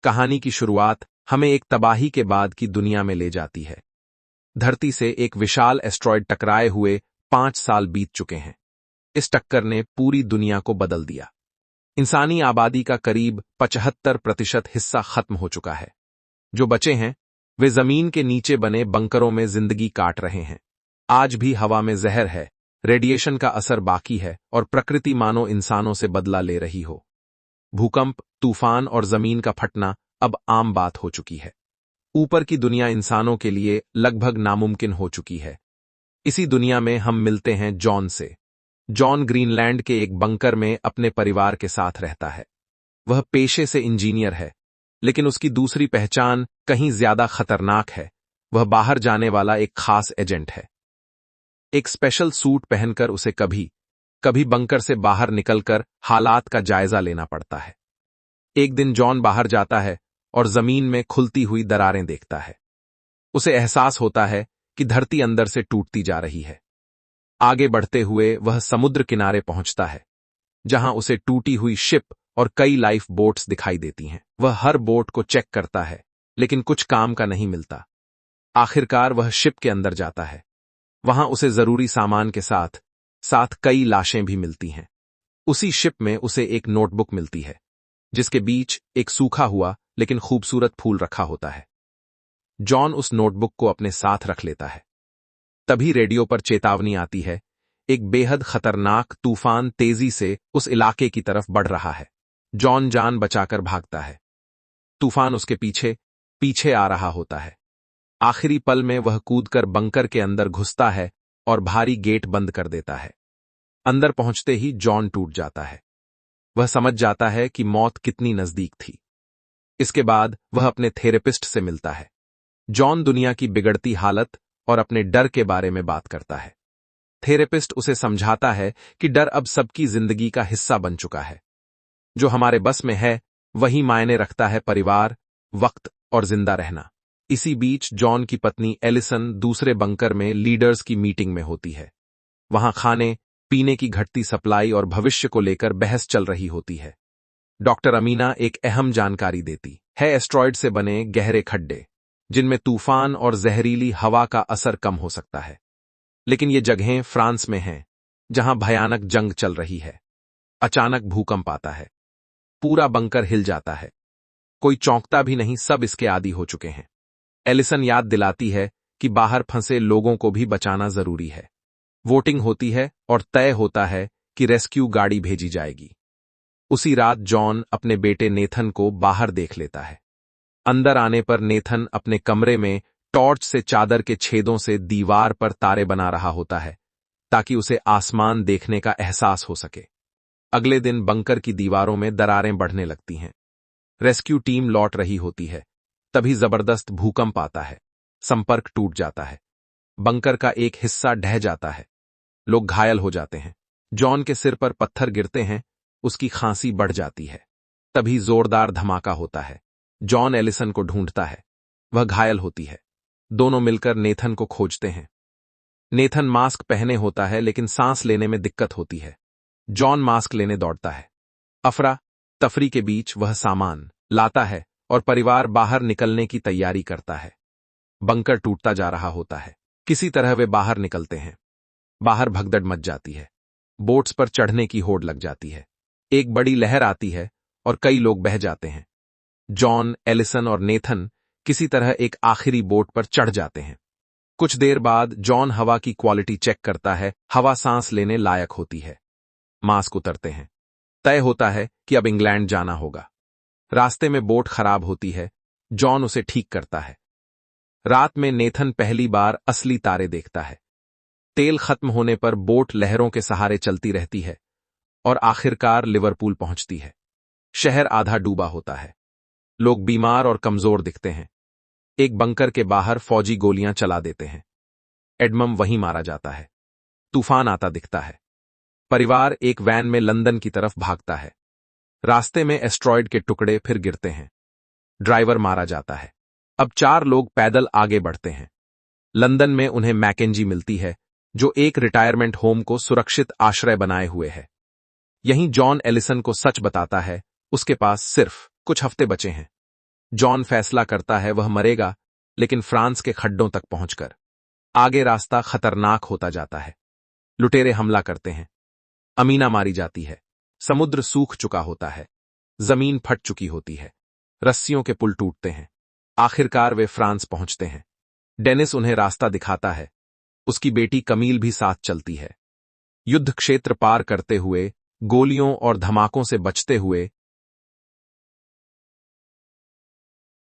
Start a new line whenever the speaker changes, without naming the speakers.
कहानी की शुरुआत हमें एक तबाही के बाद की दुनिया में ले जाती है। धरती से एक विशाल एस्ट्रॉयड टकराए हुए 5 साल बीत चुके हैं। इस टक्कर ने पूरी दुनिया को बदल दिया। इंसानी आबादी का करीब 75% हिस्सा खत्म हो चुका है। जो बचे हैं वे जमीन के नीचे बने बंकरों में जिंदगी काट रहे हैं। आज भी हवा में जहर है, रेडिएशन का असर बाकी है और प्रकृति मानो इंसानों से बदला ले रही हो। भूकंप, तूफान और जमीन का फटना अब आम बात हो चुकी है। ऊपर की दुनिया इंसानों के लिए लगभग नामुमकिन हो चुकी है। इसी दुनिया में हम मिलते हैं जॉन से। जॉन ग्रीनलैंड के एक बंकर में अपने परिवार के साथ रहता है। वह पेशे से इंजीनियर है, लेकिन उसकी दूसरी पहचान कहीं ज्यादा खतरनाक है। वह बाहर जाने वाला एक खास एजेंट है। एक स्पेशल सूट पहनकर उसे कभी कभी बंकर से बाहर निकलकर हालात का जायजा लेना पड़ता है। एक दिन जॉन बाहर जाता है और जमीन में खुलती हुई दरारें देखता है। उसे एहसास होता है कि धरती अंदर से टूटती जा रही है। आगे बढ़ते हुए वह समुद्र किनारे पहुंचता है, जहां उसे टूटी हुई शिप और कई लाइफ बोट्स दिखाई देती हैं। वह हर बोट को चेक करता है, लेकिन कुछ काम का नहीं मिलता। आखिरकार वह शिप के अंदर जाता है। वहां उसे जरूरी सामान के साथ साथ कई लाशें भी मिलती हैं। उसी शिप में उसे एक नोटबुक मिलती है, जिसके बीच एक सूखा हुआ लेकिन खूबसूरत फूल रखा होता है। जॉन उस नोटबुक को अपने साथ रख लेता है। तभी रेडियो पर चेतावनी आती है, एक बेहद खतरनाक तूफान तेजी से उस इलाके की तरफ बढ़ रहा है। जॉन जान बचाकर भागता है। तूफान उसके पीछे पीछे आ रहा होता है। आखिरी पल में वह कूदकर बंकर के अंदर घुसता है और भारी गेट बंद कर देता है। अंदर पहुंचते ही जॉन टूट जाता है। वह समझ जाता है कि मौत कितनी नजदीक थी। इसके बाद वह अपने थेरेपिस्ट से मिलता है। जॉन दुनिया की बिगड़ती हालत और अपने डर के बारे में बात करता है। थेरेपिस्ट उसे समझाता है कि डर अब सबकी जिंदगी का हिस्सा बन चुका है। जो हमारे बस में है वही मायने रखता है, परिवार, वक्त और जिंदा रहना। इसी बीच जॉन की पत्नी एलिसन दूसरे बंकर में लीडर्स की मीटिंग में होती है। वहां खाने पीने की घटती सप्लाई और भविष्य को लेकर बहस चल रही होती है। डॉक्टर अमीना एक अहम जानकारी देती है, एस्ट्रॉयड से बने गहरे खड्डे, जिनमें तूफान और जहरीली हवा का असर कम हो सकता है। लेकिन ये जगहें फ्रांस में हैं, जहां भयानक जंग चल रही है। अचानक भूकंप आता है। पूरा बंकर हिल जाता है। कोई चौंकता भी नहीं, सब इसके आदी हो चुके हैं। एलिसन याद दिलाती है कि बाहर फंसे लोगों को भी बचाना जरूरी है। वोटिंग होती है और तय होता है कि रेस्क्यू गाड़ी भेजी जाएगी। उसी रात जॉन अपने बेटे नेथन को बाहर देख लेता है। अंदर आने पर नेथन अपने कमरे में टॉर्च से चादर के छेदों से दीवार पर तारे बना रहा होता है, ताकि उसे आसमान देखने का एहसास हो सके। अगले दिन बंकर की दीवारों में दरारें बढ़ने लगती हैं। रेस्क्यू टीम लौट रही होती है। तभी जबरदस्त भूकंप आता है। संपर्क टूट जाता है। बंकर का एक हिस्सा ढह जाता है। लोग घायल हो जाते हैं। जॉन के सिर पर पत्थर गिरते हैं। उसकी खांसी बढ़ जाती है। तभी जोरदार धमाका होता है। जॉन एलिसन को ढूंढता है। वह घायल होती है। दोनों मिलकर नेथन को खोजते हैं। नेथन मास्क पहने होता है, लेकिन सांस लेने में दिक्कत होती है। जॉन मास्क लेने दौड़ता है। अफरा तफरी के बीच वह सामान लाता है और परिवार बाहर निकलने की तैयारी करता है। बंकर टूटता जा रहा होता है। किसी तरह वे बाहर निकलते हैं। बाहर भगदड़ मच जाती है। बोट्स पर चढ़ने की होड़ लग जाती है। एक बड़ी लहर आती है और कई लोग बह जाते हैं। जॉन, एलिसन और नेथन किसी तरह एक आखिरी बोट पर चढ़ जाते हैं। कुछ देर बाद जॉन हवा की क्वालिटी चेक करता है। हवा सांस लेने लायक होती है। मास्क उतरते हैं। तय होता है कि अब इंग्लैंड जाना होगा। रास्ते में बोट खराब होती है। जॉन उसे ठीक करता है। रात में नेथन पहली बार असली तारे देखता है। तेल खत्म होने पर बोट लहरों के सहारे चलती रहती है और आखिरकार लिवरपूल पहुंचती है। शहर आधा डूबा होता है। लोग बीमार और कमजोर दिखते हैं। एक बंकर के बाहर फौजी गोलियां चला देते हैं। एडमम वहीं मारा जाता है। तूफान आता दिखता है। परिवार एक वैन में लंदन की तरफ भागता है। रास्ते में एस्ट्रॉयड के टुकड़े फिर गिरते हैं। ड्राइवर मारा जाता है। अब 4 लोग पैदल आगे बढ़ते हैं। लंदन में उन्हें मैकेंजी मिलती है, जो एक रिटायरमेंट होम को सुरक्षित आश्रय बनाए हुए है। यहीं जॉन एलिसन को सच बताता है, उसके पास सिर्फ कुछ हफ्ते बचे हैं। जॉन फैसला करता है वह मरेगा, लेकिन फ्रांस के खड्डों तक पहुंचकर आगे रास्ता खतरनाक होता जाता है। लुटेरे हमला करते हैं, अमीना मारी जाती है, समुद्र सूख चुका होता है, जमीन फट चुकी होती है, रस्सियों के पुल टूटते हैं। आखिरकार वे फ्रांस पहुंचते हैं। डेनिस उन्हें रास्ता दिखाता है, उसकी बेटी कमील भी साथ चलती है। युद्ध क्षेत्र पार करते हुए, गोलियों और धमाकों से बचते हुए